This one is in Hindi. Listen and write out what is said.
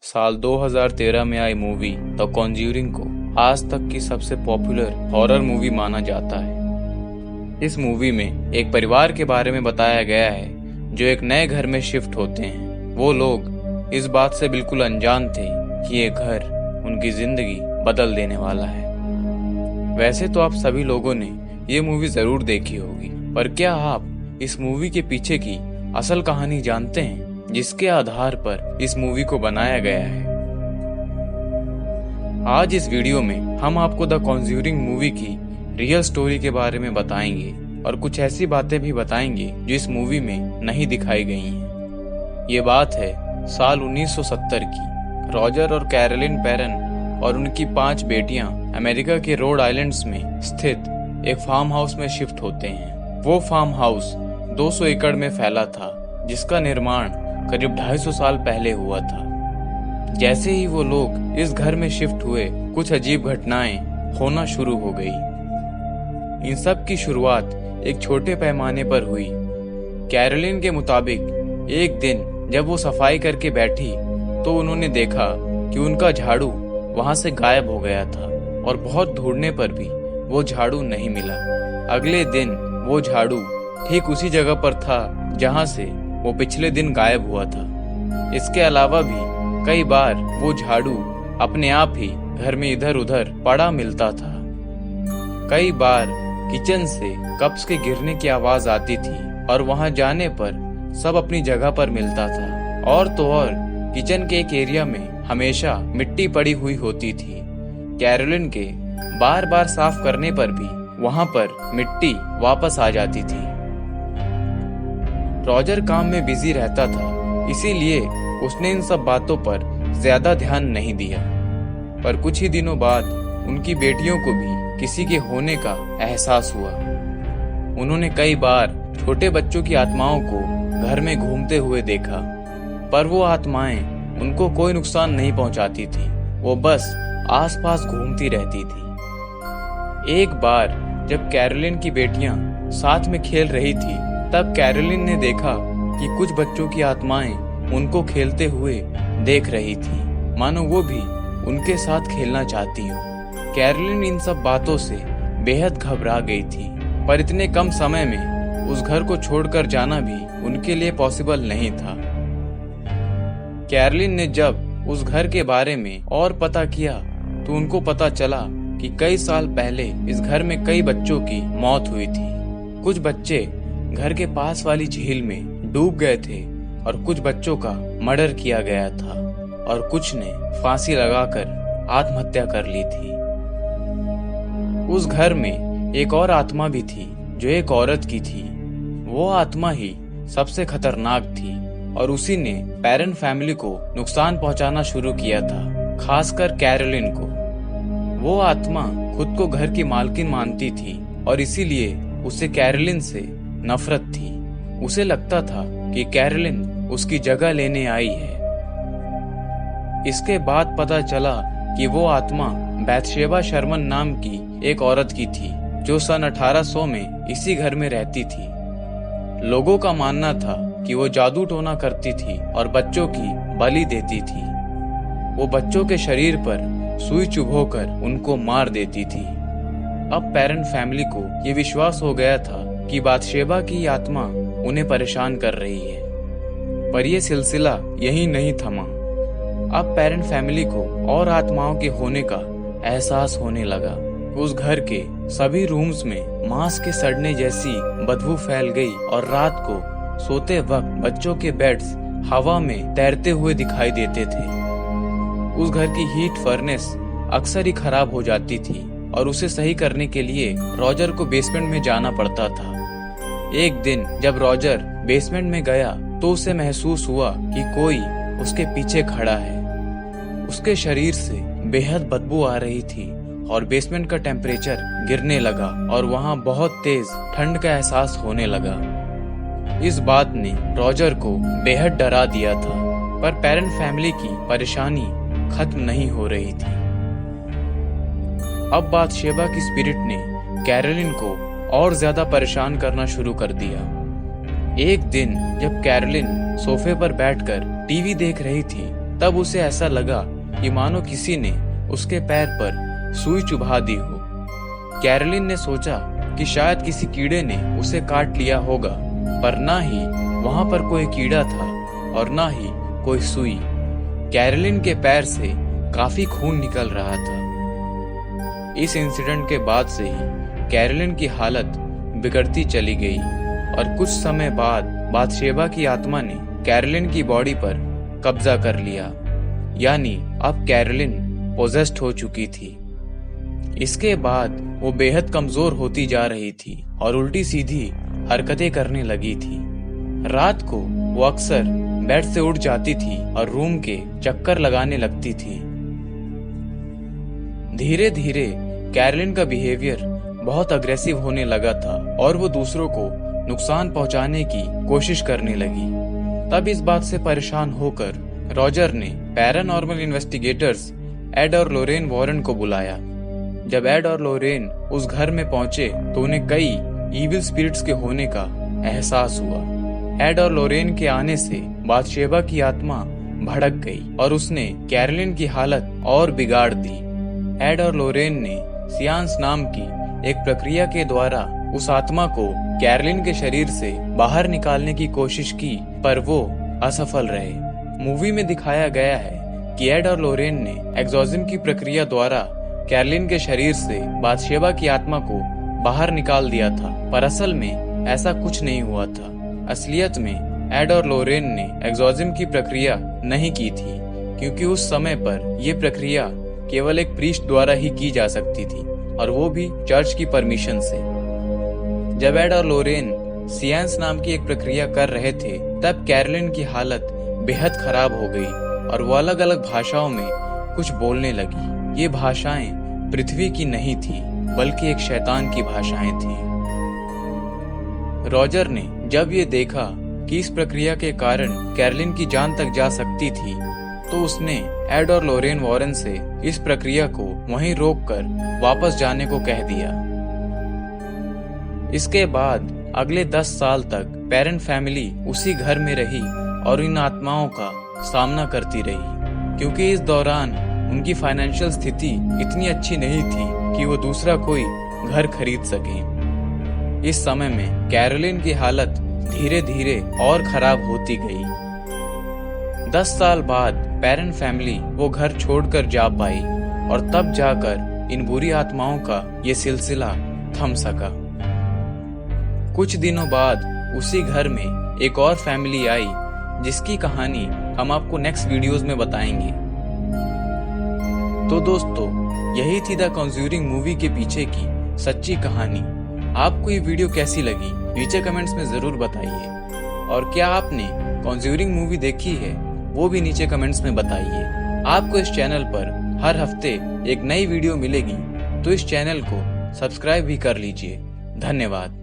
साल 2013 में आई मूवी द कॉन्ज्यूरिंग को आज तक की सबसे पॉपुलर हॉरर मूवी माना जाता है। इस मूवी में एक परिवार के बारे में बताया गया है जो एक नए घर में शिफ्ट होते हैं। वो लोग इस बात से बिल्कुल अनजान थे कि ये घर उनकी जिंदगी बदल देने वाला है। वैसे तो आप सभी लोगों ने ये मूवी जरूर देखी होगी, पर क्या आप इस मूवी के पीछे की असल कहानी जानते हैं जिसके आधार पर इस मूवी को बनाया गया है? आज इस वीडियो में हम आपको द कॉन्ज्यूरिंग मूवी की रियल स्टोरी के बारे में बताएंगे और कुछ ऐसी बातें भी बताएंगे जो इस मूवी में नहीं दिखाई गई हैं। ये बात है साल 1970 की। रॉजर और कैरोलिन पेरन और उनकी 5 बेटियां अमेरिका के रोड आइलैंड्स में स्थित एक फार्म हाउस में शिफ्ट होते हैं। वो फार्म हाउस 200 एकड़ में फैला था, जिसका निर्माण करीब 250 साल पहले हुआ था। जैसे ही वो लोग इस घर में शिफ्ट हुए, कुछ अजीब घटनाएं होना शुरू हो गई। इन सब की शुरुआत एक छोटे पैमाने पर हुई। कैरोलिन के मुताबिक एक दिन जब वो सफाई करके बैठी तो उन्होंने देखा कि उनका झाड़ू वहां से गायब हो गया था और बहुत ढूंढने पर भी वो झाड़ू नहीं मिला। अगले दिन वो झाड़ू ठीक उसी जगह पर था जहां से वो पिछले दिन गायब हुआ था। इसके अलावा भी कई बार वो झाड़ू अपने आप ही घर में इधर उधर पड़ा मिलता था। कई बार किचन से कप्स के गिरने की आवाज आती थी और वहां जाने पर सब अपनी जगह पर मिलता था। और तो और किचन के एक एरिया में हमेशा मिट्टी पड़ी हुई होती थी। कैरोलिन के बार बार साफ करने पर भी वहां पर मिट्टी वापस आ जाती थी। रॉजर काम में बिजी रहता था, इसीलिए उसने इन सब बातों पर ज्यादा ध्यान नहीं दिया। पर कुछ ही दिनों बाद उनकी बेटियों को भी किसी के होने का एहसास हुआ। उन्होंने कई बार छोटे बच्चों की आत्माओं को घर में घूमते हुए देखा, पर वो आत्माएं उनको कोई नुकसान नहीं पहुंचाती थी। वो बस आसपास घूमती रहती थी। एक बार जब कैरोलिन की बेटियां साथ में खेल रही थी, तब कैरोलिन ने देखा कि कुछ बच्चों की आत्माएं उनको खेलते हुए देख रही थी, मानो वो भी उनके साथ खेलना चाहती हो। कैरोलिन इन सब बातों से बेहद घबरा गई थी, पर इतने कम समय में उस घर को छोड़कर जाना भी उनके लिए पॉसिबल नहीं था। कैरोलिन ने जब उस घर के बारे में और पता किया तो उनको पता चला कि कई साल पहले इस घर में कई बच्चों की मौत हुई थी। कुछ बच्चे घर के पास वाली झील में डूब गए थे और कुछ बच्चों का मर्डर किया गया था और कुछ ने फांसी लगाकर आत्महत्या कर ली थी। उस घर में एक और आत्मा भी थी जो एक औरत की थी। वो आत्मा ही सबसे खतरनाक थी और उसी ने पेरेंट फैमिली को नुकसान पहुंचाना शुरू किया था, खासकर कैरोलिन को। वो आत्मा खुद को घर की मालकिन मानती थी और इसीलिए उसे कैरोलिन से नफरत थी। उसे लगता था कि कैरोलिन उसकी जगह लेने आई है। इसके बाद पता चला कि वो आत्मा बैथशेबा शर्मन नाम की एक औरत की थी जो सन 1800 में इसी घर में रहती थी। लोगों का मानना था कि वो जादू टोना करती थी और बच्चों की बलि देती थी। वो बच्चों के शरीर पर सुई चुभोकर उनको मार देती थी। अब पेरेंट फैमिली को ये विश्वास हो गया था कि बातशेबा की आत्मा उन्हें परेशान कर रही है, पर यह सिलसिला यही नहीं थमा। अब पेरेंट फैमिली को और आत्माओं के होने का एहसास होने लगा। उस घर के सभी रूम्स में मांस के सड़ने जैसी बदबू फैल गई और रात को सोते वक्त बच्चों के बेड्स हवा में तैरते हुए दिखाई देते थे। उस घर की हीट फर्नेस अक्सर ही खराब हो जाती थी और उसे सही करने के लिए रॉजर को बेसमेंट में जाना पड़ता था। एक दिन जब रॉजर बेसमेंट में गया तो उसे महसूस हुआ कि कोई उसके पीछे खड़ा है। उसके शरीर से बेहद बदबू आ रही थी और बेसमेंट का टेम्परेचर गिरने लगा और वहां बहुत तेज ठंड का एहसास होने लगा। इस बात ने रॉजर को बेहद डरा दिया था, पर पेरेंट फैमिली की परेशानी खत्म नहीं हो रही थी। अब बातशेबा की स्पिरिट ने कैरोलिन को और ज्यादा परेशान करना शुरू कर दिया। एक दिन जब कैरोलिन सोफे पर बैठकर टीवी देख रही थी तब उसे ऐसा लगा कि मानो किसी ने उसके पैर पर सुई चुभा दी हो। कैरोलिन ने सोचा कि शायद किसी कीड़े ने उसे काट लिया होगा, पर ना ही वहां पर कोई कीड़ा था और ना ही कोई सुई। कैरोलिन के पैर से काफी खून निकल रहा था। इस इंसिडेंट के बाद से ही कैरोलिन की हालत बिगड़ती चली गई और कुछ समय बाद बाथशेबा की आत्मा ने कैरोलिन की बॉडी पर कब्जा कर लिया, यानी अब कैरोलिन पोजेस्ड हो चुकी थी। इसके बाद वो बेहद कमजोर होती जा रही थी और उल्टी सीधी हरकतें करने लगी थी। रात को वो अक्सर बेड से उठ जाती थी और रूम के चक्कर लगाने लगती थी। धीरे धीरे कैरोलिन का बिहेवियर बहुत अग्रेसिव होने लगा था और वो दूसरों को नुकसान पहुंचाने की कोशिश करने लगी। तब इस बात से परेशान होकर रॉजर ने पैरानॉर्मल इन्वेस्टिगेटर्स एड और लोरेन वॉरेन को बुलाया। जब एड और लोरेन उस घर में पहुंचे तो उन्हें कई इविल स्पिरिट्स के होने का एहसास हुआ। एड और लोरेन के आने से बाथशेबा की आत्मा भड़क गई और उसने कैरोलिन की हालत और बिगाड़ दी। एड और लोरेन ने सियांस नाम की एक प्रक्रिया के द्वारा उस आत्मा को कैरोलिन के शरीर से बाहर निकालने की कोशिश की, पर वो असफल रहे। मूवी में दिखाया गया है कि एड और लोरेन ने एक्सॉर्सिज्म की प्रक्रिया द्वारा कैरोलिन के शरीर से बाथशेबा की आत्मा को बाहर निकाल दिया था, पर असल में ऐसा कुछ नहीं हुआ था। असलियत में एड और लोरेन ने एक्सॉर्सिज्म की प्रक्रिया नहीं की थी, क्योंकि उस समय पर यह प्रक्रिया केवल एक प्रीस्ट द्वारा ही की जा सकती थी और वो भी चर्च की परमिशन से। जब एड और लोरेन सियांस नाम की एक प्रक्रिया कर रहे थे तब कैरोलिन की हालत बेहद खराब हो गई और वो अलग अलग भाषाओं में कुछ बोलने लगी। ये भाषाएं पृथ्वी की नहीं थी, बल्कि एक शैतान की भाषाएं थी। रॉजर ने जब ये देखा कि इस प्रक्रिया के कारण कैरोलिन की जान तक जा सकती थी, तो उसने एड और लोरेन वॉरेन से इस प्रक्रिया को वहीं रोककर वापस जाने को कह दिया। इसके बाद अगले 10 साल तक पेरेंट फैमिली उसी घर में रही और इन आत्माओं का सामना करती रही, क्योंकि इस दौरान उनकी फाइनेंशियल स्थिति इतनी अच्छी नहीं थी कि वो दूसरा कोई घर खरीद सके। इस समय में कैरोलिन की हालत धीरे धीरे और खराब होती गई। 10 साल बाद पेरेंट फैमिली वो घर छोड़कर जा पाई और तब जाकर इन बुरी आत्माओं का ये सिलसिला थम सका। कुछ दिनों बाद उसी घर में एक और फैमिली आई, जिसकी कहानी हम आपको नेक्स्ट वीडियोस में बताएंगे। तो दोस्तों, यही थी द कॉन्ज्यूरिंग मूवी के पीछे की सच्ची कहानी। आपको ये वीडियो कैसी लगी नीचे कमेंट्स में जरूर बताइए, और क्या आपने कॉन्ज्यूरिंग मूवी देखी है वो भी नीचे कमेंट्स में बताइए। आपको इस चैनल पर हर हफ्ते एक नई वीडियो मिलेगी, तो इस चैनल को सब्सक्राइब भी कर लीजिए। धन्यवाद।